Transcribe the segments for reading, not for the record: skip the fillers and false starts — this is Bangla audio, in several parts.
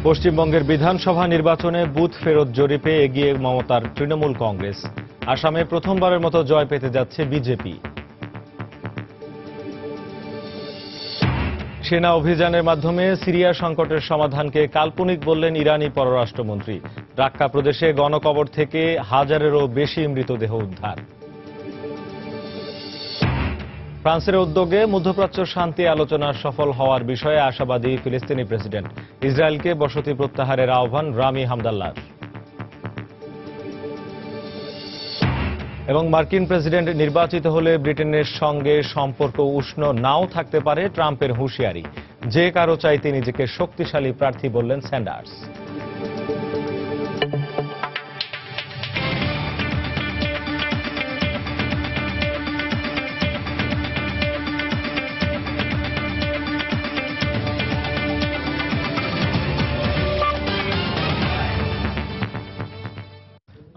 পশ্চিমবঙ্গের বিধানসভা নির্বাচনে বুথ ফেরত জরিপে এগিয়ে মমতার তৃণমূল কংগ্রেস। আসামে প্রথমবারের মতো জয় পেতে যাচ্ছে বিজেপি। সেনা অভিযানের মাধ্যমে সিরিয়া সংকটের সমাধানকে কাল্পনিক বললেন ইরানি পররাষ্ট্রমন্ত্রী। রাক্কা প্রদেশে গণকবর থেকে হাজারেরও বেশি মৃতদেহ উদ্ধার। ফ্রান্সের উদ্যোগে মধ্যপ্রাচ্য শান্তি আলোচনা সফল হওয়ার বিষয়ে আশাবাদী ফিলিস্তিনি প্রেসিডেন্ট। ইসরায়েলকে বসতি প্রত্যাহারের আহ্বান রামি হামদাল্লাহর। এবং মার্কিন প্রেসিডেন্ট নির্বাচিত হলে ব্রিটেনের সঙ্গে সম্পর্ক উষ্ণ নাও থাকতে পারে ট্রাম্পের হুঁশিয়ারি। যে কারো চাইতে নিজেকে শক্তিশালী প্রার্থী বললেন স্যান্ডার্স।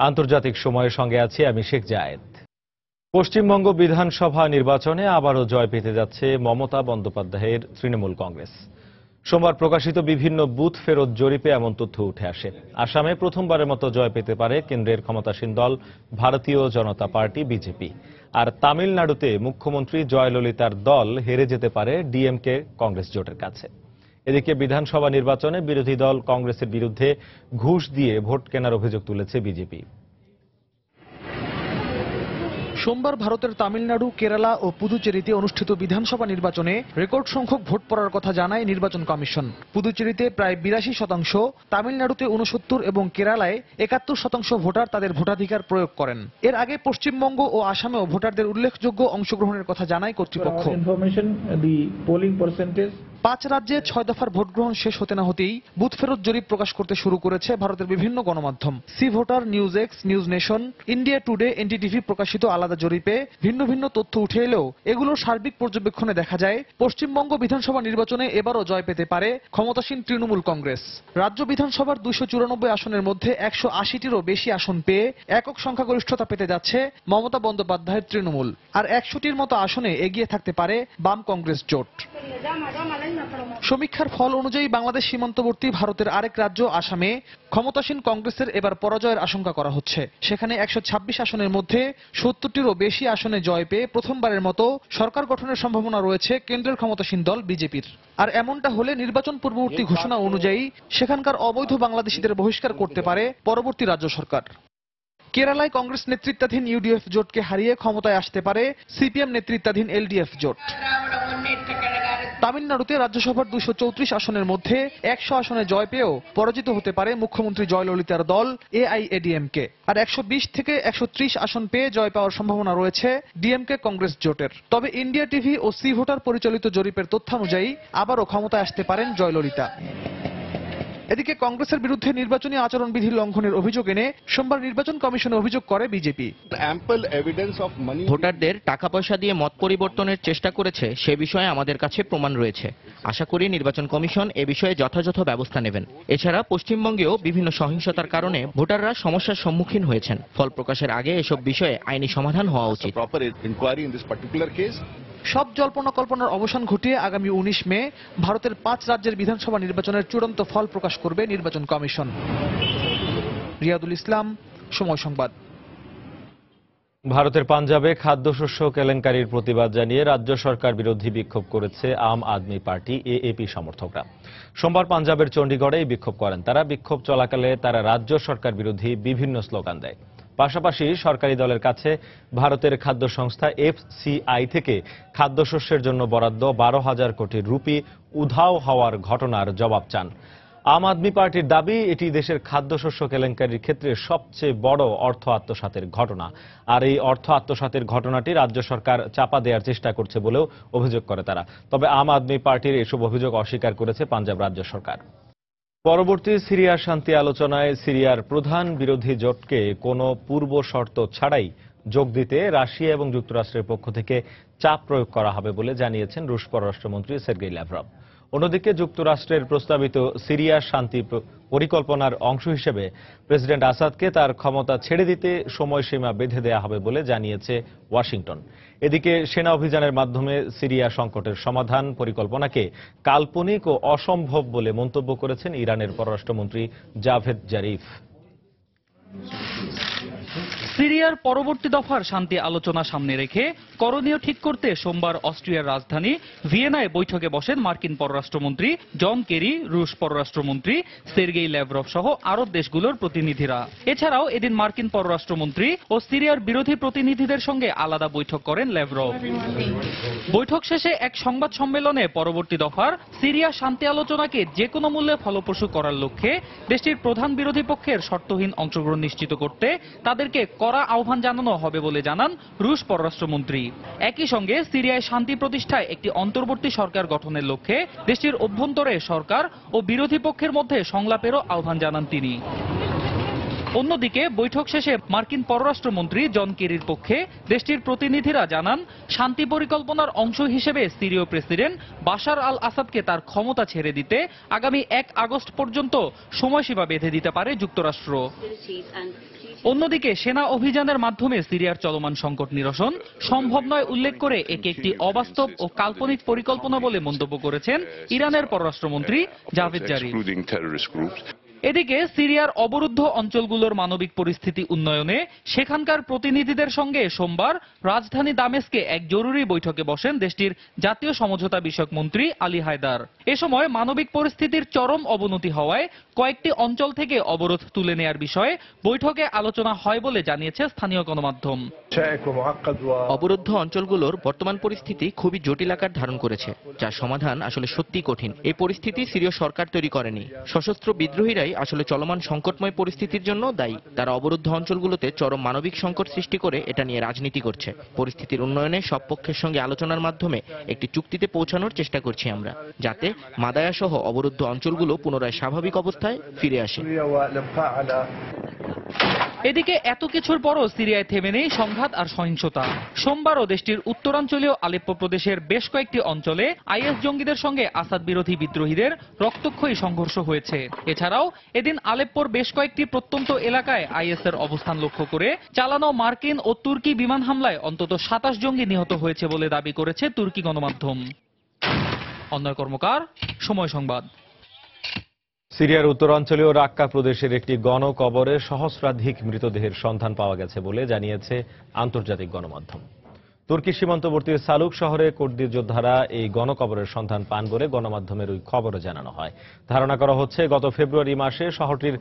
আন্তর্জাতিক সময়ের সঙ্গে আছি আমি শেখ জায়েদ। পশ্চিমবঙ্গ বিধানসভা নির্বাচনে আবারও জয় পেতে যাচ্ছে মমতা বন্দ্যোপাধ্যায়ের তৃণমূল কংগ্রেস। সোমবার প্রকাশিত বিভিন্ন বুথ ফেরত জরিপে এমন তথ্য উঠে আসে। আসামে প্রথমবারের মতো জয় পেতে পারে কেন্দ্রের ক্ষমতাসীন দল ভারতীয় জনতা পার্টি বিজেপি। আর তামিলনাড়ুতে মুখ্যমন্ত্রী জয়ললিতার দল হেরে যেতে পারে ডিএমকে কংগ্রেস জোটের কাছে। এদিকে বিধানসভা নির্বাচনে বিরোধী দল কংগ্রেসের বিরুদ্ধে ঘুষ দিয়ে ভোট কেনার অভিযোগ তুলেছে বিজেপি। সোমবার ভারতের তামিলনাড়ু, কেরালা ও পুদুচেরিতে অনুষ্ঠিত বিধানসভা নির্বাচনে রেকর্ড সংখ্যক ভোট পড়ার কথা জানায় নির্বাচন কমিশন। পুদুচেরিতে প্রায় 82%, তামিলনাড়ুতে 69 এবং কেরালায় 71% ভোটার তাদের ভোটাধিকার প্রয়োগ করেন। এর আগে পশ্চিমবঙ্গ ও আসামেও ভোটারদের উল্লেখযোগ্য অংশগ্রহণের কথা জানায় কর্তৃপক্ষ। 5 রাজ্যে 6 দফার ভোট গ্রহণ শেষ হতে না হতেই বুথ ফেরত জরিপ প্রকাশ করতে শুরু করেছে ভারতের বিভিন্ন গণমাধ্যম। C voter, news X, news nation, India Today, NDTV প্রকাশিত আলাদা জরিপে ভিন্ন ভিন্ন তথ্য উঠে এলেও এগুলোর সার্বিক পর্যবেক্ষণে দেখা যায় পশ্চিমবঙ্গ বিধানসভা নির্বাচনে এবারও জয় পেতে পারে ক্ষমতাসীন তৃণমূল কংগ্রেস। রাজ্য বিধানসভার 294 আসনের মধ্যে 180টিরও বেশি আসন পেয়ে একক সংখ্যাগরিষ্ঠতা পেতে যাচ্ছে মমতা বন্দ্যোপাধ্যায়ের তৃণমূল। আর 100টির মতো আসনে এগিয়ে থাকতে পারে বাম কংগ্রেস জোট। সমীক্ষার ফল অনুযায়ী বাংলাদেশ সীমান্তবর্তী ভারতের আরেক রাজ্য আসামে ক্ষমতাসীন কংগ্রেসের এবার পরাজয়ের আশঙ্কা করা হচ্ছে। সেখানে 126 আসনের মধ্যে 70টিরও বেশি আসনে জয় পেয়ে প্রথমবারের মতো সরকার গঠনের সম্ভাবনা রয়েছে কেন্দ্রের ক্ষমতাসীন দল বিজেপির। আর এমনটা হলে নির্বাচন পূর্ববর্তী ঘোষণা অনুযায়ী সেখানকার অবৈধ বাংলাদেশিদের বহিষ্কার করতে পারে পরবর্তী রাজ্য সরকার। কেরালায় কংগ্রেস নেতৃত্বাধীন ইউডিএফ জোটকে হারিয়ে ক্ষমতায় আসতে পারে সিপিএম নেতৃত্বাধীন এলডিএফ জোট। তামিলনাড়ুতে রাজ্যসভার 234 আসনের মধ্যে 100 আসনে জয় পেয়েও পরাজিত হতে পারে মুখ্যমন্ত্রী জয়ললিতার দল এআইএডিএমকে। আর 120 থেকে 130 আসন পেয়ে জয় পাওয়ার সম্ভাবনা রয়েছে ডিএমকে কংগ্রেস জোটের। তবে ইন্ডিয়া টিভি ও সি ভোটার পরিচালিত জরিপের তথ্যানুযায়ী আবারও ক্ষমতায় আসতে পারেন জয়ললিতা। এদিকে কংগ্রেসের বিরুদ্ধে নির্বাচনী আচরণবিধি লঙ্ঘনের অভিযোগ এনে সোমবার নির্বাচন কমিশনে অভিযোগ করে বিজেপি। ভোটারদের টাকা পয়সা দিয়ে মত পরিবর্তনের চেষ্টা করেছে সে বিষয়ে আমাদের কাছে প্রমাণ রয়েছে। আশা করি নির্বাচন কমিশন এ বিষয়ে যথাযথ ব্যবস্থা নেবেন। এছাড়া পশ্চিমবঙ্গেও বিভিন্ন সহিংসতার কারণে ভোটাররা সমস্যার সম্মুখীন হয়েছেন। ফল প্রকাশের আগে এসব বিষয়ে আইনি সমাধান হওয়া উচিত। সব জল্পনা কল্পনার অবসান ঘটিয়ে আগামী 19 মে ভারতের 5 রাজ্যের বিধানসভা নির্বাচনের চূড়ান্ত ফল প্রকাশ করবে নির্বাচন কমিশন। রিয়াদুল ইসলাম, সময় সংবাদ। ভারতের পাঞ্জাবে খাদ্যশস্য কেলেঙ্কারির প্রতিবাদ জানিয়ে রাজ্য সরকার বিরোধী বিক্ষোভ করেছে আম আদমি পার্টি এএপি সমর্থকরা। সোমবার পাঞ্জাবের চণ্ডীগড়ে এই বিক্ষোভ করেন তারা। বিক্ষোভ চলাকালে তারা রাজ্য সরকার বিরোধী বিভিন্ন স্লোগান দেয়। পাশাপাশি সরকারি দলের কাছে ভারতের খাদ্য সংস্থা এফসিআই থেকে খাদ্যশস্যের জন্য বরাদ্দ 12,000 কোটি রুপি উধাও হওয়ার ঘটনার জবাব চান। আম আদমি পার্টির দাবি, এটি দেশের খাদ্যশস্য কেলেঙ্কারির ক্ষেত্রে সবচেয়ে বড় অর্থ আত্মসাতের ঘটনা। আর এই অর্থ আত্মসাতের ঘটনাটি রাজ্য সরকার চাপা দেওয়ার চেষ্টা করছে বলেও অভিযোগ করে তারা। তবে আম আদমি পার্টির এসব অভিযোগ অস্বীকার করেছে পাঞ্জাব রাজ্য সরকার। পরবর্তী সিরিয়া শান্তি আলোচনায় সিরিয়ার প্রধান বিরোধী জোটকে কোনো পূর্ব শর্ত ছাড়াই যোগ দিতে রাশিয়া এবং যুক্তরাষ্ট্রের পক্ষ থেকে চাপ প্রয়োগ করা হবে বলে জানিয়েছেন রুশ পররাষ্ট্রমন্ত্রী সের্গেই ল্যাভরভ। অন্যদিকে যুক্তরাষ্ট্রের প্রস্তাবিত সিরিয়া শান্তি পরিকল্পনার অংশ হিসেবে প্রেসিডেন্ট আসাদকে তার ক্ষমতা ছেড়ে দিতে সময়সীমা বেঁধে দেওয়া হবে বলে জানিয়েছে ওয়াশিংটন। এদিকে সেনা অভিযানের মাধ্যমে সিরিয়া সংকটের সমাধান পরিকল্পনাকে কাল্পনিক ও অসম্ভব বলে মন্তব্য করেছেন ইরানের পররাষ্ট্রমন্ত্রী জাভেদ জারিফ। সিরিয়ার পরবর্তী দফার শান্তি আলোচনা সামনে রেখে করণীয় ঠিক করতে সোমবার অস্ট্রিয়ার রাজধানী ভিয়েনায় বৈঠকে বসেন মার্কিন পররাষ্ট্রমন্ত্রী জন কেরি, রুশ পররাষ্ট্রমন্ত্রী সের্গেই ল্যাভরভ সহ আরব দেশগুলোর প্রতিনিধিরা। এছাড়াও এদিন মার্কিন পররাষ্ট্রমন্ত্রী ও সিরিয়ার বিরোধী প্রতিনিধিদের সঙ্গে আলাদা বৈঠক করেন ল্যাভরভ। বৈঠক শেষে এক সংবাদ সম্মেলনে পরবর্তী দফার সিরিয়া শান্তি আলোচনাকে যে কোনো মূল্যে ফলপ্রসূ করার লক্ষ্যে দেশটির প্রধান বিরোধী পক্ষের শর্তহীন অংশগ্রহণ নিশ্চিত করতে তাদেরকে কড়া আহ্বান জানানো হবে বলে জানান রুশ পররাষ্ট্রমন্ত্রী। একই সঙ্গে সিরিয়ায় শান্তি প্রতিষ্ঠায় একটি অন্তর্বর্তী সরকার গঠনের লক্ষ্যে দেশটির অভ্যন্তরে সরকার ও বিরোধী পক্ষের মধ্যে সংলাপেরও আহ্বান জানান তিনি। অন্যদিকে বৈঠক শেষে মার্কিন পররাষ্ট্রমন্ত্রী জন কেরির পক্ষে দেশটির প্রতিনিধিরা জানান, শান্তি পরিকল্পনার অংশ হিসেবে সিরীয় প্রেসিডেন্ট বাশার আল আসাদকে তার ক্ষমতা ছেড়ে দিতে আগামী 1 আগস্ট পর্যন্ত সময়সীমা বেঁধে দিতে পারে যুক্তরাষ্ট্র। অন্যদিকে সেনা অভিযানের মাধ্যমে সিরিয়ার চলমান সংকট নিরসন সম্ভব নয় উল্লেখ করে একে একটি অবাস্তব ও কাল্পনিক পরিকল্পনা বলে মন্তব্য করেছেন ইরানের পররাষ্ট্রমন্ত্রী জাভেদ জারিফ। এদিকে সিরিয়ার অবরুদ্ধ অঞ্চলগুলোর মানবিক পরিস্থিতি উন্নয়নে সেখানকার প্রতিনিধিদের সঙ্গে সোমবার রাজধানী দামেস্কে এক জরুরি বৈঠকে বসেন দেশটির জাতীয় সমঝোতা বিষয়ক মন্ত্রী আলী হায়দার। এ সময় মানবিক পরিস্থিতির চরম অবনতি হওয়ায় কয়েকটি অঞ্চল থেকে অবরোধ তুলে নেয়ার বিষয়ে বৈঠকে আলোচনা হয় বলে জানিয়েছে স্থানীয় গণমাধ্যম। অবরুদ্ধ অঞ্চলগুলোর বর্তমান পরিস্থিতি খুবই জটিল আকার ধারণ করেছে, যার সমাধান আসলে সত্যি কঠিন। এই পরিস্থিতি সিরীয় সরকার তৈরি করেনি, সশস্ত্র বিদ্রোহীরাই আসলে চলমান সংকটময় পরিস্থিতির জন্য দায়ী। তারা অবরুদ্ধ অঞ্চলগুলোতে চরম মানবিক সংকট সৃষ্টি করে এটা নিয়ে রাজনীতি করছে। পরিস্থিতির উন্নয়নে সব পক্ষের সঙ্গে আলোচনার মাধ্যমে একটি চুক্তিতে পৌঁছানোর চেষ্টা করছি আমরা, যাতে মাদায়া সহ অবরুদ্ধ অঞ্চলগুলো পুনরায় স্বাভাবিক অবস্থায় ফিরে আসে। এদিকে এত কিছুর পরও সিরিয়ায় থেমে নেই সংঘাত আর সহিংসতা। সোমবারও দেশটির উত্তরাঞ্চলীয় আলেপ্পো প্রদেশের বেশ কয়েকটি অঞ্চলে আইএস জঙ্গিদের সঙ্গে আসাদ বিরোধী বিদ্রোহীদের রক্তক্ষয়ী সংঘর্ষ হয়েছে। এছাড়াও এদিন আলেপ্পোর বেশ কয়েকটি প্রত্যন্ত এলাকায় আইএসের অবস্থান লক্ষ্য করে চালানো মার্কিন ও তুর্কি বিমান হামলায় অন্তত 27 জঙ্গি নিহত হয়েছে বলে দাবি করেছে তুর্কি গণমাধ্যম। অন্যয় কর্মকার, সময় সংবাদ। সিরিয়ার উত্তরাঞ্চলীয় রাক্কা প্রদেশের একটি গণকবরে সহস্রাধিক মৃতদেহের সন্ধান পাওয়া গেছে বলে জানিয়েছে আন্তর্জাতিক গণমাধ্যম। তুর্কি সীমান্তবর্তী সালুক শহরে কুর্দি যোদ্ধারা এই গণকবরের সন্ধান পান বলে গণমাধ্যমের ওই খবরে জানানো হয়। ধারণা করা হচ্ছে গত ফেব্রুয়ারি মাসে শহরটির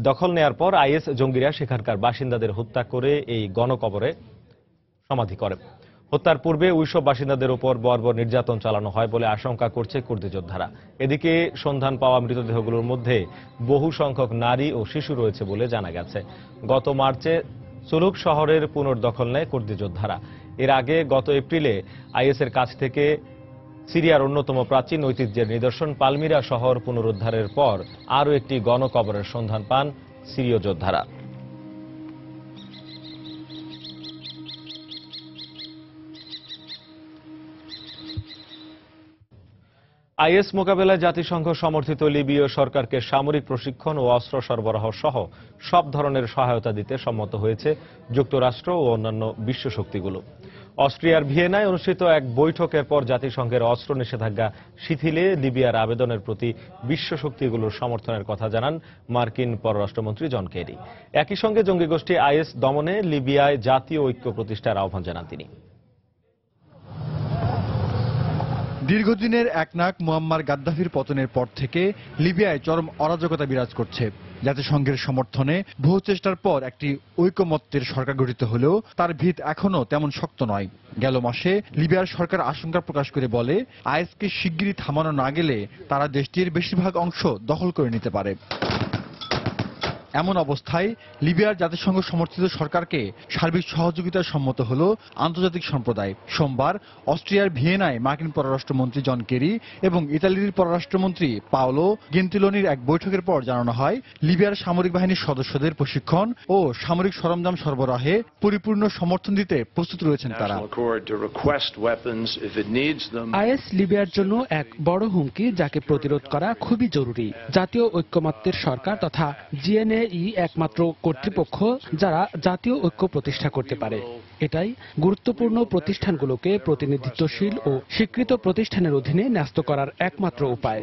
দখল নেয়ার পর আইএস জঙ্গিরা সেখানকার বাসিন্দাদের হত্যা করে এই গণকবরে সমাধি করে। হত্যার পূর্বে ওইসব বাসিন্দাদের উপর বর্বর নির্যাতন চালানো হয় বলে আশঙ্কা করছে কুর্দি যোদ্ধারা। এদিকে সন্ধান পাওয়া মৃতদেহগুলোর মধ্যে বহু সংখ্যক নারী ও শিশু রয়েছে বলে জানা গেছে। গত মার্চে সুলুক শহরের পুনর্দখল নেয় কুর্দি যোদ্ধারা। এর আগে গত এপ্রিলে আইএসের কাছ থেকে সিরিয়ার অন্যতম প্রাচীন ঐতিহ্যের নিদর্শন পালমিরা শহর পুনরুদ্ধারের পর আরও একটি গণকবরের সন্ধান পান সিরীয় যোদ্ধারা। আইএস মোকাবেলায় জাতিসংঘ সমর্থিত লিবীয় সরকারকে সামরিক প্রশিক্ষণ ও অস্ত্র সরবরাহ সহ সব ধরনের সহায়তা দিতে সম্মত হয়েছে যুক্তরাষ্ট্র ও অন্যান্য বিশ্ব শক্তিগুলো। অস্ট্রিয়ার ভিয়েনায় অনুষ্ঠিত এক বৈঠকের পর জাতিসংঘের অস্ত্র নিষেধাজ্ঞা শিথিলে লিবিয়ার আবেদনের প্রতি বিশ্ব শক্তিগুলোর সমর্থনের কথা জানান মার্কিন পররাষ্ট্রমন্ত্রী জন কেরি। একই সঙ্গে জঙ্গি গোষ্ঠী আইএস দমনে লিবিয়ায় জাতীয় ঐক্য প্রতিষ্ঠার আহ্বান জানান তিনি। দীর্ঘদিনের একনায়ক মুয়াম্মার গাদ্দাফির পতনের পর থেকে লিবিয়ায় চরম অরাজকতা বিরাজ করছে। জাতিসংঘের সমর্থনে বহু চেষ্টার পর একটি ঐকমত্যের সরকার গঠিত হলেও তার ভিত এখনো তেমন শক্ত নয়। গেল মাসে লিবিয়ার সরকার আশঙ্কা প্রকাশ করে বলে, আইএসকে শিগগিরই থামানো না গেলে তারা দেশটির বেশিরভাগ অংশ দখল করে নিতে পারে। এমন অবস্থায় লিবিয়ার জাতিসংঘ সমর্থিত সরকারকে সার্বিক সহযোগিতায় সম্মত হল আন্তর্জাতিক সম্প্রদায়। সোমবার অস্ট্রিয়ার ভিয়েনায় মার্কিন পররাষ্ট্রমন্ত্রী জন কেরি এবং ইতালির পররাষ্ট্রমন্ত্রী পাওলো গেন্তিলোনির এক বৈঠকের পর জানানো হয়, লিবিয়ার সামরিক বাহিনীর সদস্যদের প্রশিক্ষণ ও সামরিক সরঞ্জাম সরবরাহে পরিপূর্ণ সমর্থন দিতে প্রস্তুত রয়েছেন তারা। আইএস লিবিয়ার জন্য এক বড় হুমকি, যাকে প্রতিরোধ করা খুবই জরুরি। জাতীয় ঐক্যমত্যের সরকার তথা জিএনএই একমাত্র কর্তৃপক্ষ যারা জাতীয় ঐক্য প্রতিষ্ঠা করতে পারে। এটাই গুরুত্বপূর্ণ প্রতিষ্ঠানগুলোকে প্রতিনিধিত্বশীল ও স্বীকৃত প্রতিষ্ঠানের অধীনে ন্যস্ত করার একমাত্র উপায়।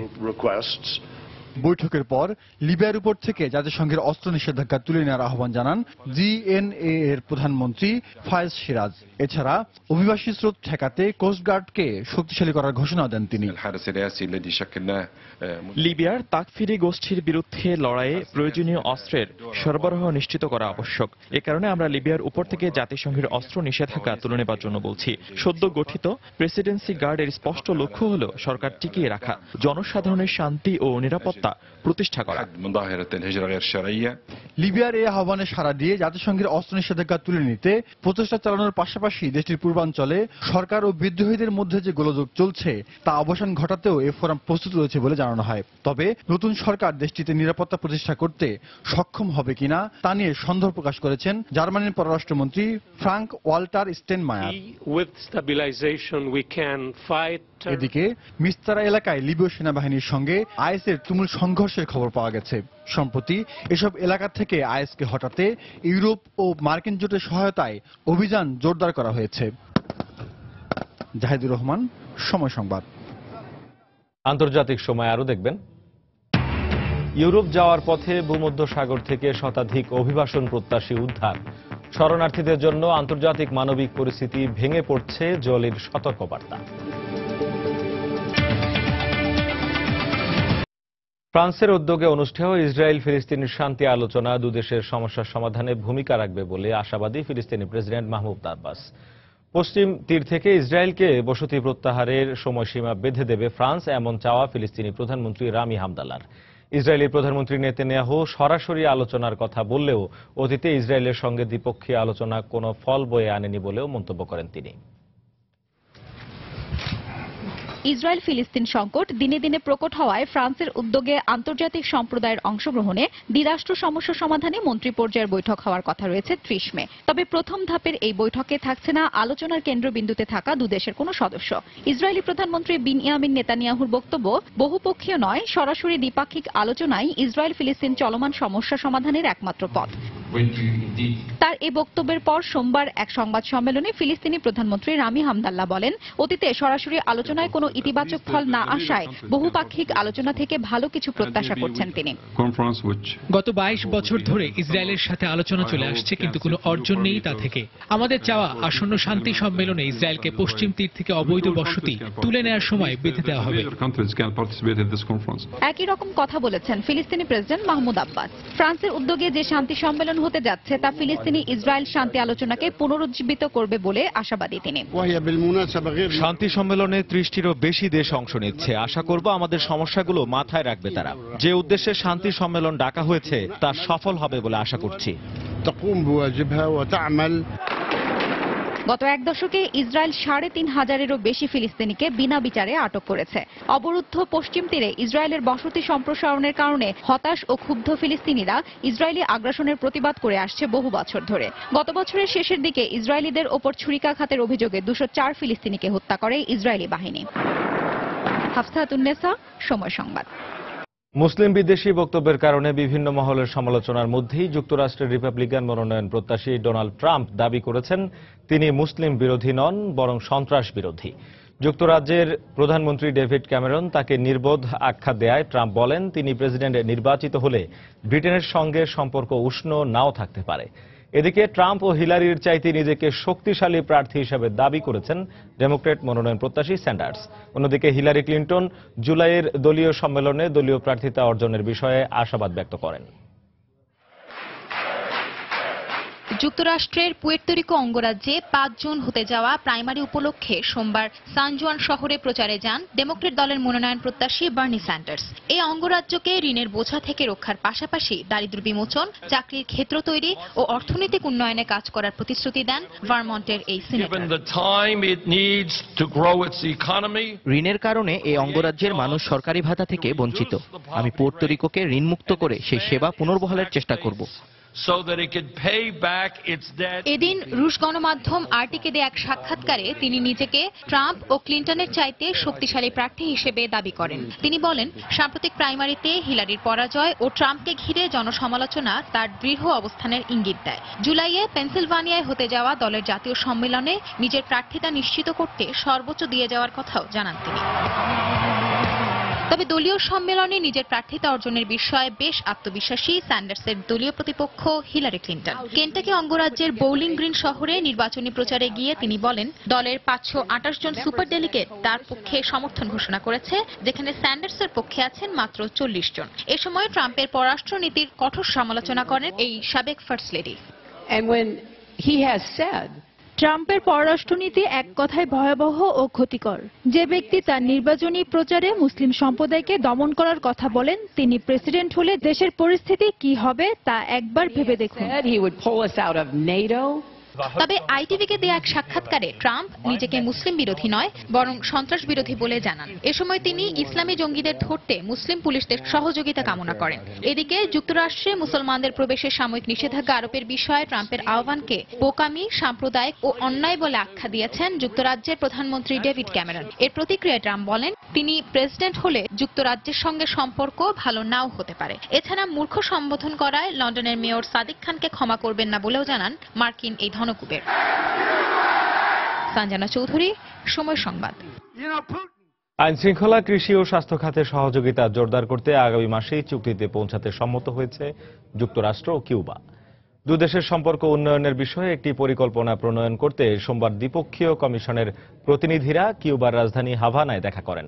বৈঠকের পর লিবিয়ার উপর থেকে জাতিসংঘের অস্ত্র নিষেধাজ্ঞা তুলে নেওয়ার আহ্বান জানান জিএনএ এর প্রধানমন্ত্রী ফায়েজ সিরাজ। এছাড়া অভিবাসী স্রোত ঠেকাতে কোস্টগার্ডকে শক্তিশালী করার ঘোষণা দেন তিনি। লিবিয়ার তাকফিরি গোষ্ঠীর বিরুদ্ধে লড়াইয়ে প্রয়োজনীয় অস্ত্রের সরবরাহ নিশ্চিত করা আবশ্যক। এ কারণে আমরা লিবিয়ার উপর থেকে জাতিসংঘের অস্ত্র নিষেধাজ্ঞা তুলে নেবার জন্য বলছি। সদ্য গঠিত প্রেসিডেন্সি গার্ডের স্পষ্ট লক্ষ্য হল সরকার টিকিয়ে রাখা, জনসাধারণের শান্তি ও নিরাপত্তা প্রতিষ্ঠা করা। লিবিয়ার এই আহ্বানে সাড়া দিয়ে জাতিসংঘের অস্ত্র নিষেধাজ্ঞা তুলে নিতে প্রচেষ্টা চালানোর পাশাপাশি দেশটির পূর্বাঞ্চলে সরকার ও বিদ্রোহীদের মধ্যে যে গোলযোগ চলছে তা অবসান ঘটাতেও এ ফোরাম প্রস্তুত রয়েছে বলে জানানো হয়। তবে নতুন সরকার দেশটিতে নিরাপত্তা প্রতিষ্ঠা করতে সক্ষম হবে কিনা তা নিয়ে সন্দেহ প্রকাশ করেছেন জার্মানির পররাষ্ট্রমন্ত্রী ফ্রাঙ্ক ওয়াল্টার স্টেনমায়ার। এদিকে মিস্তারা এলাকায় লিবীয় সেনাবাহিনীর সঙ্গে আইএসের তুমুল সংঘর্ষের খবর পাওয়া গেছে। সম্প্রতি এসব এলাকা থেকে আইএসকে হটাতে ইউরোপ ও মার্কিন জোটের সহায়তায় অভিযান জোরদার করা হয়েছে। জাহিদুর রহমান, সময় সংবাদ। আন্তর্জাতিক সময় আরো দেখবেন। ইউরোপ যাওয়ার পথে ভূমধ্যসাগর থেকে শতাধিক অভিবাসন প্রত্যাশী উদ্ধার। শরণার্থীদের জন্য আন্তর্জাতিক মানবিক পরিস্থিতি ভেঙে পড়ছে, জলের সতর্কবার্তা। ফ্রান্সের উদ্যোগে অনুষ্ঠেয় ইসরায়েল ফিলিস্তিনি শান্তি আলোচনা দুদেশের সমস্যার সমাধানে ভূমিকা রাখবে বলে আশাবাদী ফিলিস্তিনি প্রেসিডেন্ট মাহমুদ আব্বাস। পশ্চিম তীর থেকে ইসরায়েলকে বসতি প্রত্যাহারের সময়সীমা বেঁধে দেবে ফ্রান্স, এমন চাওয়া ফিলিস্তিনি প্রধানমন্ত্রী রামি হামদাল্লার। ইসরায়েলি প্রধানমন্ত্রী নেতানিয়াহু সরাসরি আলোচনার কথা বললেও অতীতে ইসরায়েলের সঙ্গে দ্বিপক্ষীয় আলোচনা কোনো ফল বয়ে আনেনি বলেও মন্তব্য করেন তিনি। ইসরায়েল ফিলিস্তিন সংকট দিনে দিনে প্রকট হওয়ায় ফ্রান্সের উদ্যোগে আন্তর্জাতিক সম্প্রদায়ের অংশগ্রহণে দ্বিরাষ্ট্র সমস্যা সমাধানে মন্ত্রী পর্যায়ের বৈঠক হওয়ার কথা রয়েছে 30 মে। তবে প্রথম ধাপের এই বৈঠকে থাকছে না আলোচনার কেন্দ্রবিন্দুতে থাকা দুদেশের কোনো সদস্য। ইসরায়েলি প্রধানমন্ত্রী বিনয়ামিন নেতানিয়াহুর বক্তব্য, বহুপক্ষীয় নয়, সরাসরি দ্বিপাক্ষিক আলোচনাই ইসরায়েল ফিলিস্তিন চলমান সমস্যা সমাধানের একমাত্র পথ। তার এই বক্তব্যের পর সোমবার এক সংবাদ সম্মেলনে ফিলিস্তিনি প্রধানমন্ত্রী রামি হামদাল্লাহ বলেন, অতীতে সরাসরি আলোচনায় কোনো ইতিবাচক ফল না আসায় বহুপাক্ষিক আলোচনা থেকে ভালো কিছু প্রত্যাশা করছেন তিনি। গত 22 বছর ধরে ইসরায়েলের সাথে আলোচনা চলে আসছে, কিন্তু কোনো অর্জন নেই তা থেকে। আমাদের চাওয়া আসন্ন শান্তি সম্মেলনে ইসরায়েলকে পশ্চিম তীর থেকে অবৈধ বসতি তুলে নেওয়ার সময় বেঁধে দেওয়া হবে। একই রকম কথা বলেছেন ফিলিস্তিনি প্রেসিডেন্ট মাহমুদ আব্বাস। ফ্রান্সের উদ্যোগে যে শান্তি সম্মেলন হতে যাচ্ছে তা ফিলিস্তিনি ইসরায়েল শান্তি আলোচনাকে পুনরুজ্জীবিত করবে বলে আশাবাদী তিনি। শান্তি সম্মেলনে 30টিরও বেশি দেশ অংশ নিচ্ছে। আশা করব আমাদের সমস্যাগুলো মাথায় রাখবে তারা। যে উদ্দেশ্যে শান্তি সম্মেলন ডাকা হয়েছে তা সফল হবে বলে আশা করছি। গত এক দশকে ইসরায়েল 3,500-এরও বেশি ফিলিস্তিনিকে বিনা বিচারে আটক করেছে। অবরুদ্ধ পশ্চিম তীরে ইসরায়েলের বসতি সম্প্রসারণের কারণে হতাশ ও ক্ষুব্ধ ফিলিস্তিনিরা ইসরায়েলি আগ্রাসনের প্রতিবাদ করে আসছে বহু বছর ধরে। গত বছরের শেষের দিকে ইসরায়েলিদের ওপর ছুরিকাঘাতের অভিযোগে 204 ফিলিস্তিনিকে হত্যা করে ইসরায়েলি বাহিনী। হাফসাতুন্নেসা, সময় সংবাদ। মুসলিম বিদ্বেষী বক্তব্যের কারণে বিভিন্ন মহলের সমালোচনার মধ্যেই যুক্তরাষ্ট্রের রিপাবলিকান মনোনয়ন প্রত্যাশী ডোনাল্ড ট্রাম্প দাবি করেছেন তিনি মুসলিম বিরোধী নন, বরং সন্ত্রাস বিরোধী। যুক্তরাজ্যের প্রধানমন্ত্রী ডেভিড ক্যামেরন তাকে নির্বোধ আখ্যা দেয়। ট্রাম্প বলেন তিনি প্রেসিডেন্ট নির্বাচিত হলে ব্রিটেনের সঙ্গে সম্পর্ক উষ্ণ নাও থাকতে পারে। এদিকে ট্রাম্প ও হিলারির চাইতে নিজেকে শক্তিশালী প্রার্থী হিসেবে দাবি করেছেন ডেমোক্র্যাট মনোনয়ন প্রত্যাশী স্যান্ডার্স। অন্যদিকে হিলারি ক্লিন্টন জুলাইয়ের দলীয় সম্মেলনে দলীয় প্রার্থিতা অর্জনের বিষয়ে আশাবাদ ব্যক্ত করেন। যুক্তরাষ্ট্রের পুয়ের্তো রিকো অঙ্গরাজ্যে 5 জুন হতে যাওয়া প্রাইমারি উপলক্ষে সোমবার সান জুয়ান শহরে প্রচারে যান ডেমোক্রেট দলের মনোনয়ন প্রত্যাশী বার্নি স্যান্ডার্স। এই অঙ্গরাজ্যকে ঋণের বোঝা থেকে রক্ষার পাশাপাশি দারিদ্র্য বিমোচন, চাকরির ক্ষেত্র তৈরি ও অর্থনৈতিক উন্নয়নে কাজ করার প্রতিশ্রুতি দেন ভারমন্টের এই সিনেটর। ঋণের কারণে এই অঙ্গরাজ্যের মানুষ সরকারি ভাতা থেকে বঞ্চিত। আমি পুয়ের্তো রিকোকে ঋণমুক্ত করে সেই সেবা পুনর্বহালের চেষ্টা করব। এদিন রুশ গণমাধ্যম আরটিকে দেয়া এক সাক্ষাৎকারে তিনি নিজেকে ট্রাম্প ও ক্লিন্টনের চাইতে শক্তিশালী প্রার্থী হিসেবে দাবি করেন। তিনি বলেন, সাম্প্রতিক প্রাইমারিতে হিলারির পরাজয় ও ট্রাম্পকে ঘিরে জনসমালোচনা তার দৃঢ় অবস্থানের ইঙ্গিত দেয়। জুলাইয়ে পেনসিলভানিয়ায় হতে যাওয়া দলের জাতীয় সম্মেলনে নিজের প্রার্থিতা নিশ্চিত করতে সর্বোচ্চ দিয়ে যাওয়ার কথাও জানান তিনি। তবে দলীয় সম্মেলনে নিজের প্রার্থিতা অর্জনের বিষয়ে বেশ আত্মবিশ্বাসী স্যান্ডার্সের দলীয় প্রতিপক্ষ হিলারি ক্লিন্টন। কেন্টাকি অঙ্গরাজ্যের বোলিং গ্রিন শহরে নির্বাচনী প্রচারে গিয়ে তিনি বলেন, দলের 528 জন সুপার ডেলিগেট তার পক্ষে সমর্থন ঘোষণা করেছে, যেখানে স্যান্ডার্সের পক্ষে আছেন মাত্র 40 জন। এ সময় ট্রাম্পের পররাষ্ট্রনীতির কঠোর সমালোচনা করেন এই সাবেক ফার্স্ট লেডি। ট্রাম্পের পররাষ্ট্রনীতি এক কথায় ভয়াবহ ও ক্ষতিকর। যে ব্যক্তি তার নির্বাচনী প্রচারে মুসলিম সম্প্রদায়কে দমন করার কথা বলেন, তিনি প্রেসিডেন্ট হলে দেশের পরিস্থিতি কি হবে তা একবার ভেবে দেখুন। তবে আইটিভিকে দেয়া এক সাক্ষাৎকারে ট্রাম্প নিজেকে মুসলিম বিরোধী নয়, বরং সন্ত্রাস বিরোধী বলে জানান। এ সময় তিনি ইসলামী জঙ্গিদের ধরতে মুসলিম পুলিশদের সহযোগিতা কামনা করেন। এদিকে যুক্তরাষ্ট্রে মুসলমানদের প্রবেশের সাময়িক নিষেধাজ্ঞা আরোপের বিষয়ে ট্রাম্পের আহ্বানকে বোকামি, সাম্প্রদায়িক ও অন্যায় বলে আখ্যা দিয়েছেন যুক্তরাজ্যের প্রধানমন্ত্রী ডেভিড ক্যামেরন। এর প্রতিক্রিয়ায় ট্রাম্প বলেন, তিনি প্রেসিডেন্ট হলে যুক্তরাজ্যের সঙ্গে সম্পর্ক ভালো নাও হতে পারে। এছাড়া মূর্খ সম্বোধন করায় লন্ডনের মেয়র সাদিক খানকে ক্ষমা করবেন না বলেও জানান মার্কিন এই ধনকুবের। সঞ্জনা চৌধুরী, সময় সংবাদ। আইন শৃঙ্খলা, কৃষি ও স্বাস্থ্য খাতে সহযোগিতা জোরদার করতে আগামী মাসেই চুক্তিতে পৌঁছাতে সম্মত হয়েছে যুক্তরাষ্ট্র ও কিউবা। দুই দেশের সম্পর্ক উন্নয়নের বিষয়ে একটি পরিকল্পনা প্রণয়ন করতে সোমবার দ্বিপক্ষীয় কমিশনের প্রতিনিধিরা কিউবার রাজধানী হাভানায় দেখা করেন।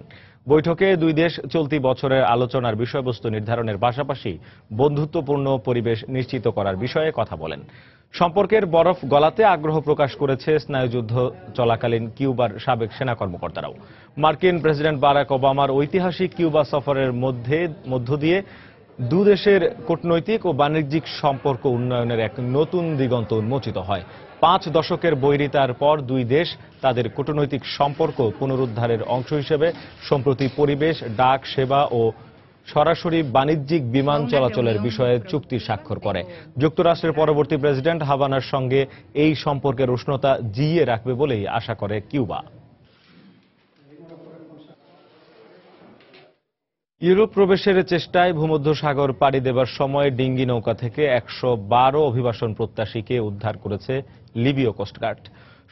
বৈঠকে দুই দেশ চলতি বছরের আলোচনার বিষয়বস্তু নির্ধারণের পাশাপাশি বন্ধুত্বপূর্ণ পরিবেশ নিশ্চিত করার বিষয়ে কথা বলেন। সম্পর্কের বরফ গলাতে আগ্রহ প্রকাশ করেছে স্নায়ুযুদ্ধ চলাকালীন কিউবার সাবেক সেনা কর্মকর্তারাও। মার্কিন প্রেসিডেন্ট বারাক ওবামার ঐতিহাসিক কিউবা সফরের মধ্য দিয়ে দুদেশের কূটনৈতিক ও বাণিজ্যিক সম্পর্ক উন্নয়নের এক নতুন দিগন্ত উন্মোচিত হয়। 5 দশকের বৈরিতার পর দুই দেশ তাদের কূটনৈতিক সম্পর্ক পুনরুদ্ধারের অংশ হিসেবে সম্প্রতি পরিবেশ, ডাক সেবা ও সরাসরি বাণিজ্যিক বিমান চলাচলের বিষয়ে চুক্তি স্বাক্ষর করে। যুক্তরাষ্ট্রের পরবর্তী প্রেসিডেন্ট হাভানার সঙ্গে এই সম্পর্কের উষ্ণতা জিইয়ে রাখবে বলেই আশা করে কিউবা। ইউরোপ প্রবেশের চেষ্টায় ভূমধ্যসাগর পাড়ি দেবার সময় ডিঙ্গি নৌকা থেকে 112 অভিবাসন প্রত্যাশীকে উদ্ধার করেছে লিবীয় কোস্টগার্ড।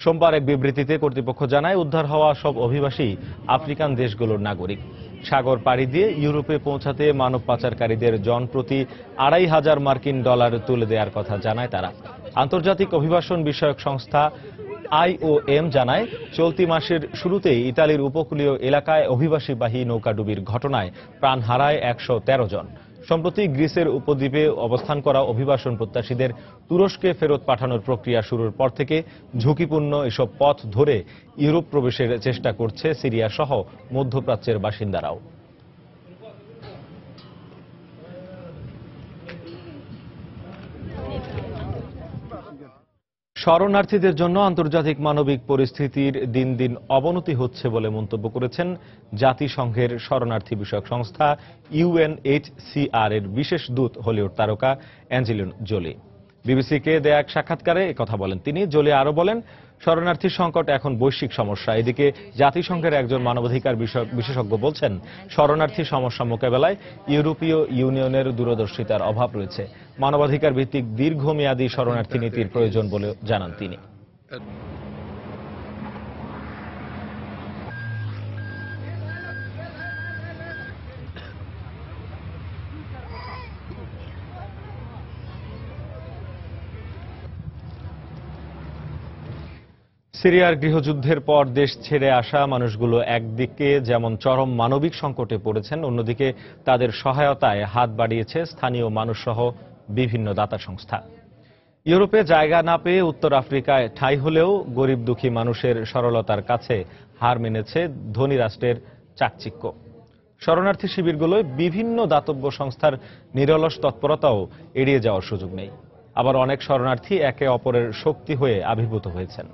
সোমবার এক বিবৃতিতে কর্তৃপক্ষ জানায়, উদ্ধার হওয়া সব অভিবাসী আফ্রিকান দেশগুলোর নাগরিক। সাগর পাড়ি দিয়ে ইউরোপে পৌঁছাতে মানব পাচারকারীদের জনপ্রতি $2,500 মার্কিন তুলে দেওয়ার কথা জানায় তারা। আন্তর্জাতিক অভিবাসন বিষয়ক সংস্থা IOM জানায়, চলতি মাসের শুরুতেই ইতালির উপকূলীয় এলাকায় অভিবাসীবাহী নৌকাডুবির ঘটনায় প্রাণ হারায় 113 জন। সম্প্রতি গ্রিসের উপদ্বীপে অবস্থান করা অভিবাসন প্রত্যাশীদের তুরস্কে ফেরত পাঠানোর প্রক্রিয়া শুরুর পর থেকে ঝুঁকিপূর্ণ এসব পথ ধরে ইউরোপ প্রবেশের চেষ্টা করছে সিরিয়া সহ মধ্যপ্রাচ্যের বাসিন্দারাও। শরণার্থীদের জন্য আন্তর্জাতিক মানবিক পরিস্থিতির দিন দিন অবনতি হচ্ছে বলে মন্তব্য করেছেন জাতিসংঘের শরণার্থী বিষয়ক সংস্থা UNHCR এর বিশেষ দূত হলিউড তারকা অ্যাঞ্জেলিনা জোলি। বিবিসিকে দেয়া এক সাক্ষাৎকারে কথা বলেন তিনি। জোলি আরো বলেন, শরণার্থী সংকট এখন বৈশ্বিক সমস্যা। এদিকে জাতিসংঘের একজন মানবাধিকার বিশেষজ্ঞ বলছেন, শরণার্থী সমস্যা মোকাবেলায় ইউরোপীয় ইউনিয়নের দূরদর্শিতার অভাব রয়েছে। মানবাধিকার ভিত্তিক দীর্ঘমেয়াদী শরণার্থী নীতির প্রয়োজন বলে জানান তিনি। সিরিয়ার গৃহযুদ্ধের পর দেশ ছেড়ে আসা মানুষগুলো একদিকে যেমন চরম মানবিক সংকটে পড়েছেন, অন্যদিকে তাদের সহায়তায় হাত বাড়িয়েছে স্থানীয় মানুষসহ বিভিন্ন দাতা সংস্থা। ইউরোপে জায়গা না পেয়ে উত্তর আফ্রিকায় ঠাঁই হলেও গরিব দুঃখী মানুষের সরলতার কাছে হার মেনেছে ধনী রাষ্ট্রের চাকচিক্য। শরণার্থী শিবিরগুলোয় বিভিন্ন দাতব্য সংস্থার নিরলস তৎপরতাও এড়িয়ে যাওয়ার সুযোগ নেই। আবার অনেক শরণার্থী একে অপরের শক্তি হয়ে আবির্ভূত হয়েছেন।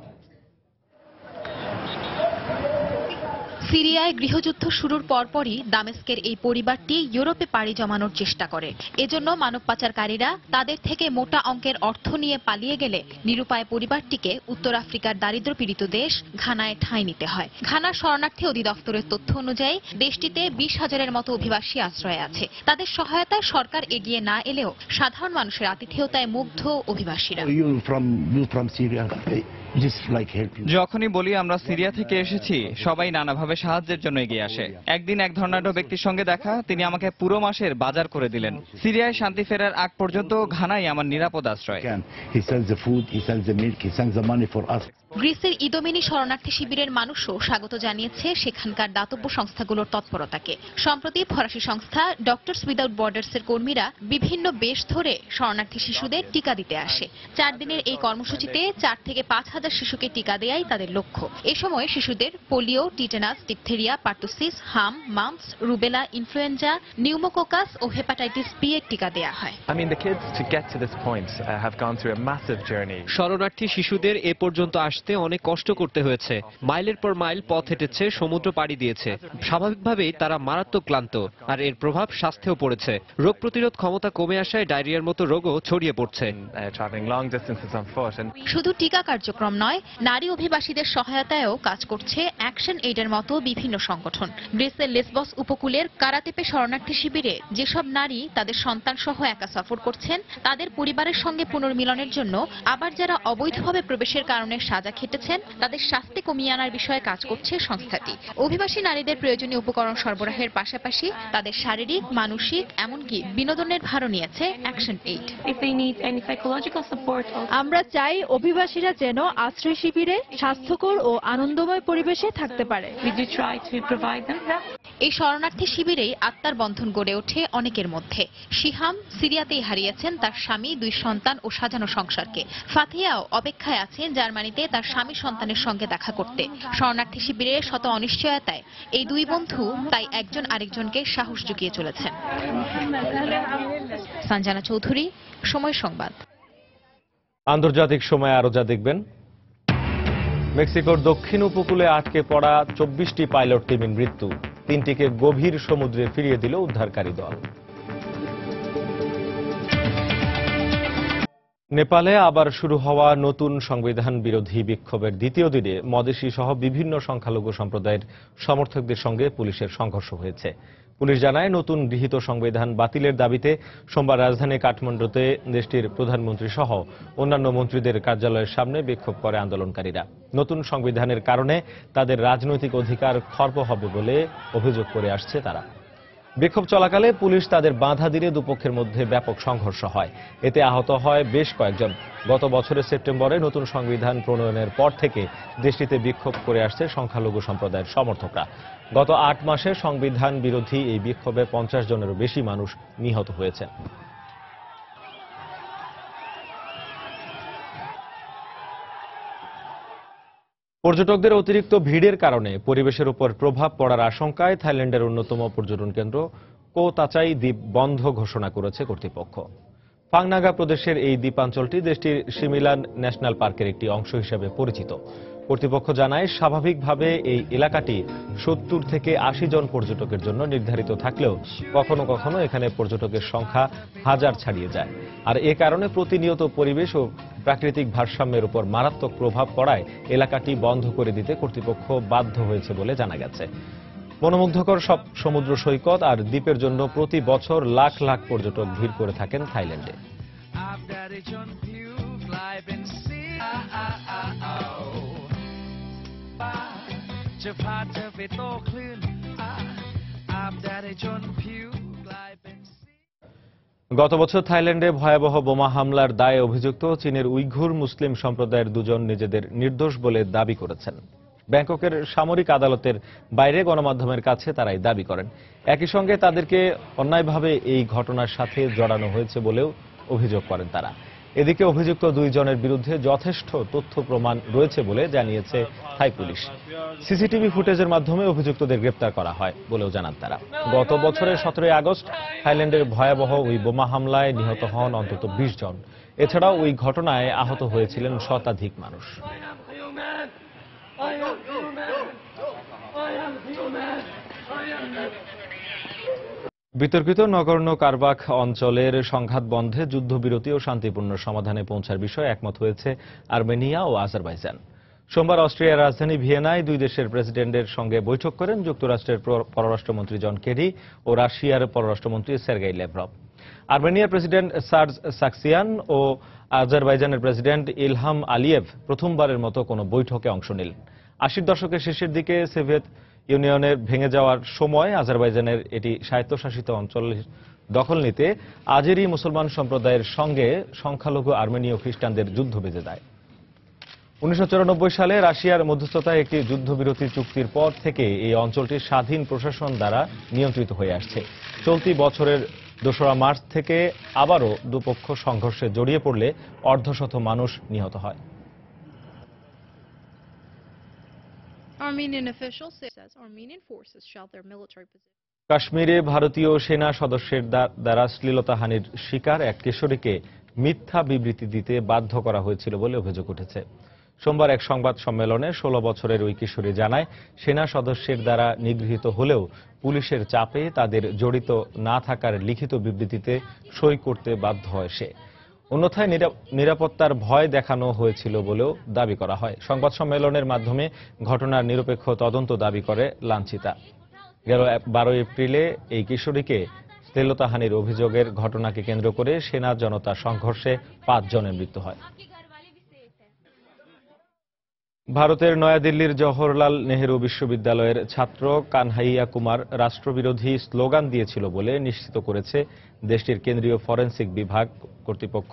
সিরিয়ায় গৃহযুদ্ধ শুরুর পরপরই দামেস্কের এই পরিবারটি ইউরোপে পাড়ি জমানোর চেষ্টা করে। এজন্য মানব পাচারকারীরা তাদের থেকে মোটা অঙ্কের অর্থ নিয়ে পালিয়ে গেলে নিরুপায় পরিবারটিকে উত্তর আফ্রিকার দারিদ্র্যপীড়িত দেশ ঘানায় ঠাঁই নিতে হয়। ঘানা শরণার্থী অধিদপ্তরের তথ্য অনুযায়ী দেশটিতে 20,000-এর মতো অভিবাসী আশ্রয়ে আছে। তাদের সহায়তায় সরকার এগিয়ে না এলেও সাধারণ মানুষের আতিথেয়তায় মুগ্ধ অভিবাসীরা। যখনই বলি আমরা সিরিয়া থেকে এসেছি, সবাই নানাভাবে সাহায্যের জন্য এগিয়ে আসে। একদিন এক ধর্নাঢ্য ব্যক্তির সঙ্গে দেখা, তিনি আমাকে পুরো মাসের বাজার করে দিলেন। সিরিয়ায় শান্তি ফেরার আগ পর্যন্ত ঘানাই আমার নিরাপদ আশ্রয়। গ্রিসের ইদোমেনি শরণার্থী শিবিরের মানুষও স্বাগত জানিয়েছে সেখানকার দাতব্য সংস্থাগুলোর তৎপরতাকে। সম্প্রতি ফরাসি সংস্থা ডক্টরস উইদাউট বর্ডার্সের কর্মীরা বিভিন্ন বেশ ধরে শরণার্থী শিশুদের টিকা দিতে আসে। 4 দিনের এই কর্মসূচিতে 4 থেকে 5,000 শিশুকে টিকা দেয়াই তাদের লক্ষ্য। এ সময় শিশুদের পোলিও, টিটেনাস, ডিপথেরিয়া, পার্টুসিস, হাম, মাম্পস, রুবেলা, ইনফ্লুয়েঞ্জা, নিউমোকোকাস ও হেপাটাইটিস বি এর টিকা দেয়া হয়। শরণার্থী শিশুদের এ পর্যন্ত আসতে অনেক কষ্ট করতে হয়েছে। মাইলের পর মাইল পথ হেঁটেছে, সমুদ্র পাড়ি দিয়েছে। স্বাভাবিকভাবেই তারা মারাত্মক ক্লান্ত, আর এর প্রভাব স্বাস্থ্যেও পড়েছে। রোগ প্রতিরোধ ক্ষমতা কমে আসায় ডায়রিয়ার মতো রোগও ছড়িয়ে পড়ছে। শুধু টিকা কার্যক্রম নয়, নারী অভিবাসীদের সহায়তায়ও কাজ করছে অ্যাকশন এইডের মতো বিভিন্ন সংগঠন। গ্রিসের লেসবস উপকূলের কারাতেপে শরণার্থী শিবিরে যেসব নারী তাদের সন্তান সহ একা সফর করছেন, তাদের পরিবারের সঙ্গে পুনর্মিলনের জন্য, আবার যারা অবৈধভাবে প্রবেশের কারণে সাজা খেটেছেন তাদের শাস্তি কমিয়ে আনার বিষয়ে কাজ করছে সংস্থাটি। অভিবাসী নারীদের প্রয়োজনীয় উপকরণ সরবরাহের পাশাপাশি তাদের শারীরিক, মানসিক এমনকি বিনোদনের ভারও নিয়েছে অ্যাকশন এইড। আমরা চাই অভিবাসীরা যেন আশ্রয় শিবিরে স্বাস্থ্যকর ও আনন্দময় পরিবেশে থাকতে পারে। এই শরণার্থী শিবিরেই আত্মার বন্ধন গড়ে ওঠে অনেকের মধ্যে। শিহাম সিরিয়াতেই হারিয়েছেন তার স্বামী, 2 সন্তান ও সাজানো সংসারকে। ফাতিহাও অপেক্ষায় আছেন জার্মানিতে তার স্বামী সন্তানের সঙ্গে দেখা করতে। শরণার্থী শিবিরের শত অনিশ্চয়তায় এই 2 বন্ধু তাই একজন আরেকজনকে সাহস জুগিয়ে চলেছেন। সঞ্জনা চৌধুরী, সময় সংবাদ। আন্তর্জাতিক সময় আরো যা দেখবেন, মেক্সিকোর দক্ষিণ উপকূলে আটকে পড়া 24টি পাইলট টিমের মৃত্যু, 3টিকে গভীর সমুদ্রে ফিরিয়ে দিল উদ্ধারকারী দল। নেপালে আবার শুরু হওয়া নতুন সংবিধান বিরোধী বিক্ষোভের দ্বিতীয় দিনে মদেশী সহ বিভিন্ন সংখ্যালঘু সম্প্রদায়ের সমর্থকদের সঙ্গে পুলিশের সংঘর্ষ হয়েছে। পুলিশ জানায়, নতুন গৃহীত সংবিধান বাতিলের দাবিতে সোমবার রাজধানী কাঠমান্ডুতে দেশটির প্রধানমন্ত্রী সহ অন্যান্য মন্ত্রীদের কার্যালয়ের সামনে বিক্ষোভ করে আন্দোলনকারীরা। নতুন সংবিধানের কারণে তাদের রাজনৈতিক অধিকার খর্ব হবে বলে অভিযোগ করে আসছে তারা। বিক্ষোভ চলাকালে পুলিশ তাদের বাধা দিলে দুপক্ষের মধ্যে ব্যাপক সংঘর্ষ হয়। এতে আহত হয় বেশ কয়েকজন। গত বছরের সেপ্টেম্বরে নতুন সংবিধান প্রণয়নের পর থেকে দেশটিতে বিক্ষোভ করে আসছে সংখ্যালঘু সম্প্রদায়ের সমর্থকরা। গত 8 মাসে সংবিধান বিরোধী এই বিক্ষোভে 50 জনেরও বেশি মানুষ নিহত হয়েছেন। পর্যটকদের অতিরিক্ত ভিড়ের কারণে পরিবেশের উপর প্রভাব পড়ার আশঙ্কায় থাইল্যান্ডের অন্যতম পর্যটন কেন্দ্র কো তাচাই দ্বীপ বন্ধ ঘোষণা করেছে কর্তৃপক্ষ। ফাংনাগা প্রদেশের এই দ্বীপাঞ্চলটি দেশটির শিমিলান ন্যাশনাল পার্কের একটি অংশ হিসেবে পরিচিত। কর্তৃপক্ষ জানায়, স্বাভাবিকভাবে এই এলাকাটি 70 থেকে 80 জন পর্যটকের জন্য নির্ধারিত থাকলেও কখনো কখনো এখানে পর্যটকের সংখ্যা 1000 ছাড়িয়ে যায়। আর এ কারণে প্রতিনিয়ত পরিবেশ ও প্রাকৃতিক ভারসাম্যের উপর মারাত্মক প্রভাব পড়ায় এলাকাটি বন্ধ করে দিতে কর্তৃপক্ষ বাধ্য হয়েছে বলে জানা গেছে। মনোমুগ্ধকর সব সমুদ্র সৈকত আর দ্বীপের জন্য প্রতি বছর লাখ লাখ পর্যটক ভিড় করে থাকেন থাইল্যান্ডে। গত বছর থাইল্যান্ডে ভয়াবহ বোমা হামলার দায়ে অভিযুক্ত চীনের উইঘুর মুসলিম সম্প্রদায়ের 2 জন নিজেদের নির্দোষ বলে দাবি করেছেন। ব্যাংককের সামরিক আদালতের বাইরে গণমাধ্যমের কাছে তারাই দাবি করেন। একই সঙ্গে তাদেরকে অন্যায়ভাবে এই ঘটনার সাথে জড়ানো হয়েছে বলেও অভিযোগ করেন তারা। এদিকে অভিযুক্ত 2 জনের বিরুদ্ধে যথেষ্ট তথ্য প্রমাণ রয়েছে বলে জানিয়েছে থাই পুলিশ। সিসিটিভি ফুটেজের মাধ্যমে অভিযুক্তদের গ্রেপ্তার করা হয় বলেও জানান তারা। গত বছরের 17 আগস্ট থাইল্যান্ডের ভয়াবহ ওই বোমা হামলায় নিহত হন অন্তত 20 জন। এছাড়াও ওই ঘটনায় আহত হয়েছিলেন শতাধিক মানুষ। বিতর্কিত নগর্নো কারবাখ অঞ্চলের সংঘাত বন্ধে যুদ্ধবিরতি ও শান্তিপূর্ণ সমাধানে পৌঁছার বিষয়ে একমত হয়েছে আর্মেনিয়া ও আজারবাইজান। সোমবার অস্ট্রিয়ার রাজধানী ভিয়েনায় 2 দেশের প্রেসিডেন্টের সঙ্গে বৈঠক করেন যুক্তরাষ্ট্রের পররাষ্ট্রমন্ত্রী জন কেরি ও রাশিয়ার পররাষ্ট্রমন্ত্রী সের্গেই ল্যাভরভ। আর্মেনিয়ার প্রেসিডেন্ট সার্জ সাকসিয়ান ও আজারবাইজানের প্রেসিডেন্ট ইলহাম আলিয়েভ প্রথমবারের মতো কোনো বৈঠকে অংশ নিলেন। 80 দশকের শেষের দিকে সোভিয়েত ইউনিয়নের ভেঙে যাওয়ার সময় আজারবাইজানের এটি স্বায়ত্তশাসিত অঞ্চল দখল নিতে আজেরি মুসলমান সম্প্রদায়ের সঙ্গে সংখ্যালঘু আর্মেনীয় খ্রিস্টানদের যুদ্ধ বেঁধে দেয়। 1994 সালে রাশিয়ার মধ্যস্থতায় একটি যুদ্ধবিরতি চুক্তির পর থেকে এই অঞ্চলটি স্বাধীন প্রশাসন দ্বারা নিয়ন্ত্রিত হয়ে আসছে। চলতি বছরের 2 মার্চ থেকে আবারও দুপক্ষ সংঘর্ষে জড়িয়ে পড়লে অর্ধশত মানুষ নিহত হয়। Armenian officials say Armenian forces shot their military position. কাশ্মীরে ভারতীয় সেনা সদস্যের দ্বারা শ্লীলতাহানির শিকার এক কিশোরীকে মিথ্যা বিবৃতি দিতে বাধ্য করা হয়েছিল বলে অভিযোগ উঠেছে। সোমবার এক সংবাদ সম্মেলনে 16 বছরের ওই কিশোরী জানায়, সেনা সদস্যের দ্বারা নিগৃহীত হলেও পুলিশের চাপে তাদের জড়িত না থাকার লিখিত বিবৃতিতে সই করতে বাধ্য হয় সে। অন্যথায় নিরাপত্তার ভয় দেখানো হয়েছিল বলেও দাবি করা হয়। সংবাদ সম্মেলনের মাধ্যমে ঘটনার নিরপেক্ষ তদন্ত দাবি করে লাঞ্ছিতা। গেল 12 এপ্রিলে এই কিশোরীকে শ্লীলতাহানির অভিযোগের ঘটনাকে কেন্দ্র করে সেনা জনতা সংঘর্ষে 5 জনের মৃত্যু হয়। ভারতের নয়াদিল্লির জওহরলাল নেহেরু বিশ্ববিদ্যালয়ের ছাত্র কানহাইয়া কুমার রাষ্ট্রবিরোধী স্লোগান দিয়েছিল বলে নিশ্চিত করেছে দেশটির কেন্দ্রীয় ফরেনসিক বিভাগ কর্তৃপক্ষ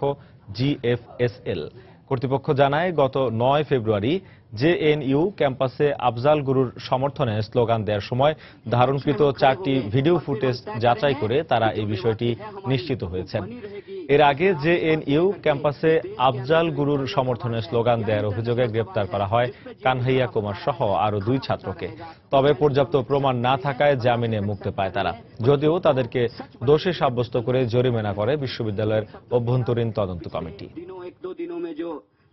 GFSL। কর্তৃপক্ষ জানায়, গত 9 ফেব্রুয়ারি জেএনইউ ক্যাম্পাসে আফজাল গুরুর সমর্থনে স্লোগান দেওয়ার সময় ধারণকৃত 4টি ভিডিও ফুটেজ যাচাই করে তারা এই বিষয়টি নিশ্চিত হয়েছেন। এর আগে জেএনইউ ক্যাম্পাসে আফজাল গুরুর সমর্থনে স্লোগান দেওয়ার অভিযোগে গ্রেপ্তার করা হয় কানহাইয়া কুমার সহ আরও 2 ছাত্রকে। তবে পর্যাপ্ত প্রমাণ না থাকায় জামিনে মুক্তি পায় তারা, যদিও তাদেরকে দোষী সাব্যস্ত করে জরিমানা করে বিশ্ববিদ্যালয়ের অভ্যন্তরীণ তদন্ত কমিটি।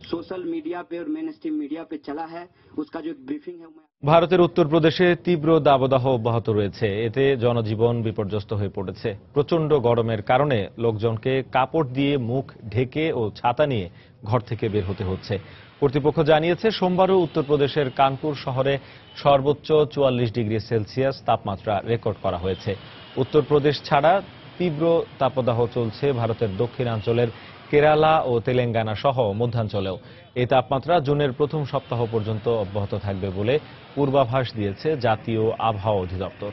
सोशल मीडिया पे और मेन स्ट्रीम मीडिया पे चला है, उसका जो ब्रीफिंग है। ভারতের উত্তরপ্রদেশে তীব্র দাবদাহ অব্যাহত রয়েছে। এতে জনজীবন বিপর্যস্ত হয়ে পড়েছে। প্রচণ্ড গরমের কারণে লোকজনকে কাপড় দিয়ে মুখ ঢেকে ও ছাতা নিয়ে ঘর থেকে বের হতে হচ্ছে। কর্তৃপক্ষ জানিয়েছে, সোমবারও উত্তরপ্রদেশের কানপুর শহরে সর্বোচ্চ 44 ডিগ্রি সেলসিয়াস তাপমাত্রা রেকর্ড করা হয়েছে। উত্তরপ্রদেশ ছাড়া তীব্র তাপদাহ চলছে ভারতের দক্ষিণাঞ্চলের কেরালা ও তেলেঙ্গানা সহ মধ্যাঞ্চলেও। এই তাপমাত্রা জুনের প্রথম সপ্তাহ পর্যন্ত অব্যাহত থাকবে বলে পূর্বাভাস দিয়েছে জাতীয় আবহাওয়া অধিদপ্তর।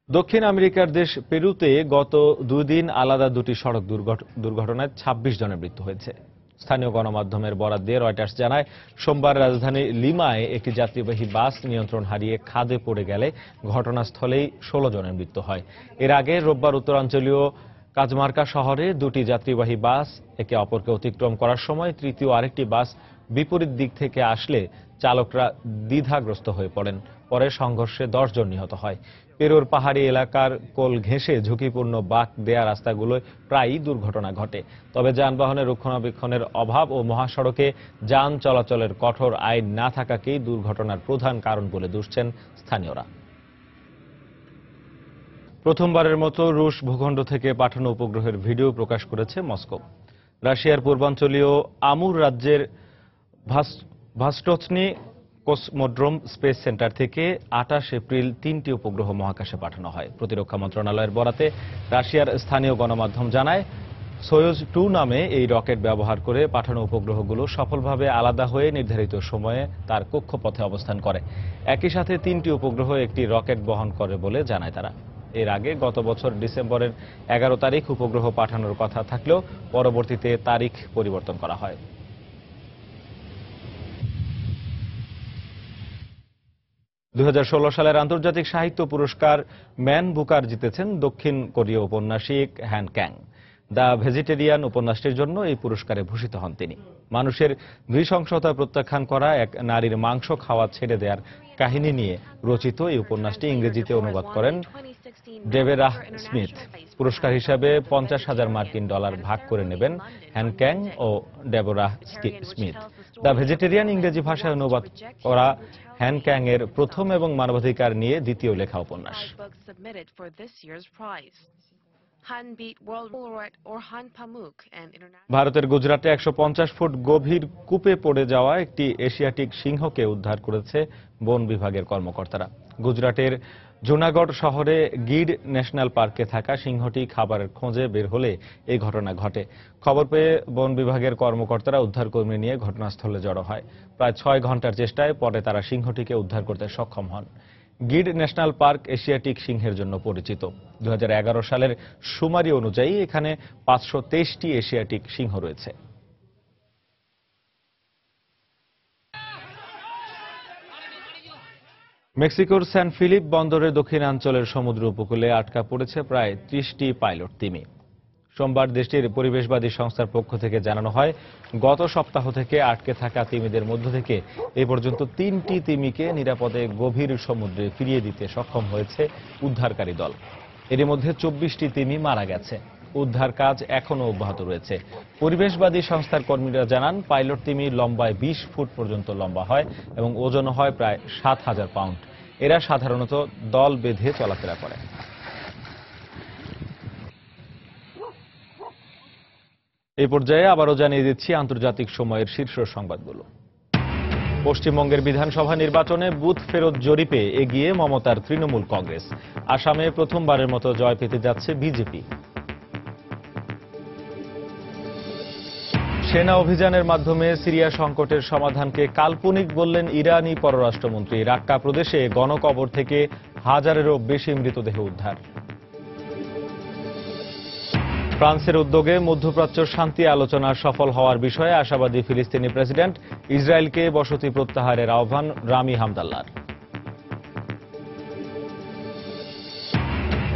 দক্ষিণ আমেরিকার দেশ পেরুতে গত 2 দিন আলাদা 2টি সড়ক দুর্ঘটনায় 26 জনের মৃত্যু হয়েছে। স্থানীয় গণমাধ্যমের বরাত দিয়ে রয়টার্স জানায়, সোমবার রাজধানী লিমায় একটি যাত্রীবাহী বাস নিয়ন্ত্রণ হারিয়ে খাদে পড়ে গেলে ঘটনাস্থলেই 16 জনের মৃত্যু হয়। এর আগে রোববার উত্তরাঞ্চলীয় কাজমার্কা শহরে 2টি যাত্রীবাহী বাস একে অপরকে অতিক্রম করার সময় তৃতীয় আরেকটি বাস বিপরীত দিক থেকে আসলে চালকরা দ্বিধাগ্রস্ত হয়ে পড়েন। পরে সংঘর্ষে 10 জন নিহত হয়। পেরুর পাহাড়ি এলাকার কোল ঘেঁষে ঝুঁকিপূর্ণ বাঁক দেয়া রাস্তাগুলোয় প্রায়ই দুর্ঘটনা ঘটে। তবে যানবাহনের রক্ষণাবেক্ষণের অভাব ও মহাসড়কে যান চলাচলের কঠোর আইন না থাকাকেই দুর্ঘটনার প্রধান কারণ বলে দুষছেন স্থানীয়রা। প্রথমবারের মতো রুশ ভূখণ্ড থেকে পাঠানো উপগ্রহের ভিডিও প্রকাশ করেছে মস্কো। রাশিয়ার পূর্বাঞ্চলীয় আমুর রাজ্যের ভাস্টোচনি কসমোড্রোম স্পেস সেন্টার থেকে 28 এপ্রিল 3টি উপগ্রহ মহাকাশে পাঠানো হয়। প্রতিরক্ষা মন্ত্রণালয়ের বরাতে রাশিয়ার স্থানীয় গণমাধ্যম জানায়, সোয়ুজ 2 নামে এই রকেট ব্যবহার করে পাঠানো উপগ্রহগুলো সফলভাবে আলাদা হয়ে নির্ধারিত সময়ে তার কক্ষপথে অবস্থান করে। একই সাথে 3টি উপগ্রহ একটি রকেট বহন করে বলে জানায় তারা। এর আগে গত বছর ডিসেম্বরের 11 তারিখ উপগ্রহ পাঠানোর কথা থাকলেও পরবর্তীতে তারিখ পরিবর্তন করা হয়। 2016 সালের আন্তর্জাতিক সাহিত্য পুরস্কার ম্যান বুকার জিতেছেন দক্ষিণ কোরীয় ঔপন্যাসিক হ্যান ক্যাং। দ্য ভেজিটেরিয়ান উপন্যাসটির জন্য এই পুরস্কারে ভূষিত হন তিনি। মানুষের নৃশংসতা প্রত্যাখ্যান করা এক নারীর মাংস খাওয়া ছেড়ে দেওয়ার কাহিনী নিয়ে রচিত এই উপন্যাসটি ইংরেজিতে অনুবাদ করেন ডেবেরাহ স্মিথ। পুরস্কার হিসাবে $50,000 মার্কিন ভাগ করে নেবেন হ্যান ক্যাং ও ডেবোরাহ স্মিথ। দ্য ভেজিটেরিয়ান ইংরেজি ভাষায় অনুবাদ করা হ্যান ক্যাং এর প্রথম এবং মানবাধিকার নিয়ে দ্বিতীয় লেখা উপন্যাস। ভারতের গুজরাটে 150 ফুট গভীর কূপে পড়ে যাওয়া একটি এশিয়াটিক সিংহকে উদ্ধার করেছে বন বিভাগের কর্মকর্তারা। গুজরাটের জুনাগড় শহরে গির ন্যাশনাল পার্কে থাকা সিংহটি খাবারের খোঁজে বের হলে এই ঘটনা ঘটে। খবর পেয়ে বন বিভাগের কর্মকর্তারা উদ্ধারকর্মী নিয়ে ঘটনাস্থলে জড়ো হয়। প্রায় 6 ঘন্টার চেষ্টায় পরে তারা সিংহটিকে উদ্ধার করতে সক্ষম হন। গির ন্যাশনাল পার্ক এশিয়াটিক সিংহের জন্য পরিচিত। 2011 সালের সুমারি অনুযায়ী এখানে 523টি এশিয়াটিক সিংহ রয়েছে। মেক্সিকোর সান ফিলিপ বন্দরের দক্ষিণাঞ্চলের সমুদ্র উপকূলে আটকা পড়েছে প্রায় 30টি পাইলট তিমি। সোমবার দেশটির পরিবেশবাদী সংস্থার পক্ষ থেকে জানানো হয়, গত সপ্তাহ থেকে আটকে থাকা তিমিদের মধ্য থেকে এ পর্যন্ত 3টি তিমিকে নিরাপদে গভীর সমুদ্রে ফিরিয়ে দিতে সক্ষম হয়েছে উদ্ধারকারী দল। এর মধ্যে 24টি তিমি মারা গেছে। উদ্ধার কাজ এখনও অব্যাহত রয়েছে। পরিবেশবাদী সংস্থার কর্মীরা জানান, পাইলট তিমি লম্বায় 20 ফুট পর্যন্ত লম্বা হয় এবং ওজন হয় প্রায় 7,000 পাউন্ড। এরা সাধারণত দল বেঁধে চলাফেরা করে। এই পর্যায়ে আবারও জানিয়ে দিচ্ছি আন্তর্জাতিক সময়ের শীর্ষ সংবাদগুলো। পশ্চিমবঙ্গের বিধানসভা নির্বাচনে বুথ ফেরত জরিপে এগিয়ে মমতার তৃণমূল কংগ্রেস। আসামে প্রথমবারের মতো জয় পেতে যাচ্ছে বিজেপি। সেনা অভিযানের মাধ্যমে সিরিয়া সংকটের সমাধানকে কাল্পনিক বললেন ইরানি পররাষ্ট্রমন্ত্রী। রাক্কা প্রদেশে গণকবর থেকে 1000-এরও বেশি মৃতদেহ উদ্ধার। ফ্রান্সের উদ্যোগে মধ্যপ্রাচ্য শান্তি আলোচনা সফল হওয়ার বিষয়ে আশাবাদী ফিলিস্তিনি প্রেসিডেন্ট। ইসরায়েলকে বসতি প্রত্যাহারের আহ্বান রামি হামদাল্লার।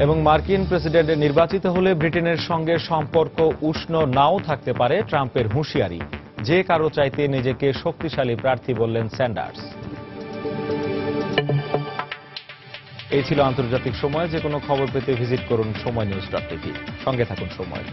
এবং মার্কিন প্রেসিডেন্ট নির্বাচিত হলে ব্রিটেনের সঙ্গে সম্পর্ক উষ্ণ নাও থাকতে পারে, ট্রাম্পের হুঁশিয়ারি। যে কারো চাইতে নিজেকে শক্তিশালী প্রার্থী বললেন স্যান্ডার্স। এই ছিল আন্তর্জাতিক সময়। যে কোনো খবর পেতে ভিজিট করুন সময়নিউজ.tv। সঙ্গে থাকুন সময়।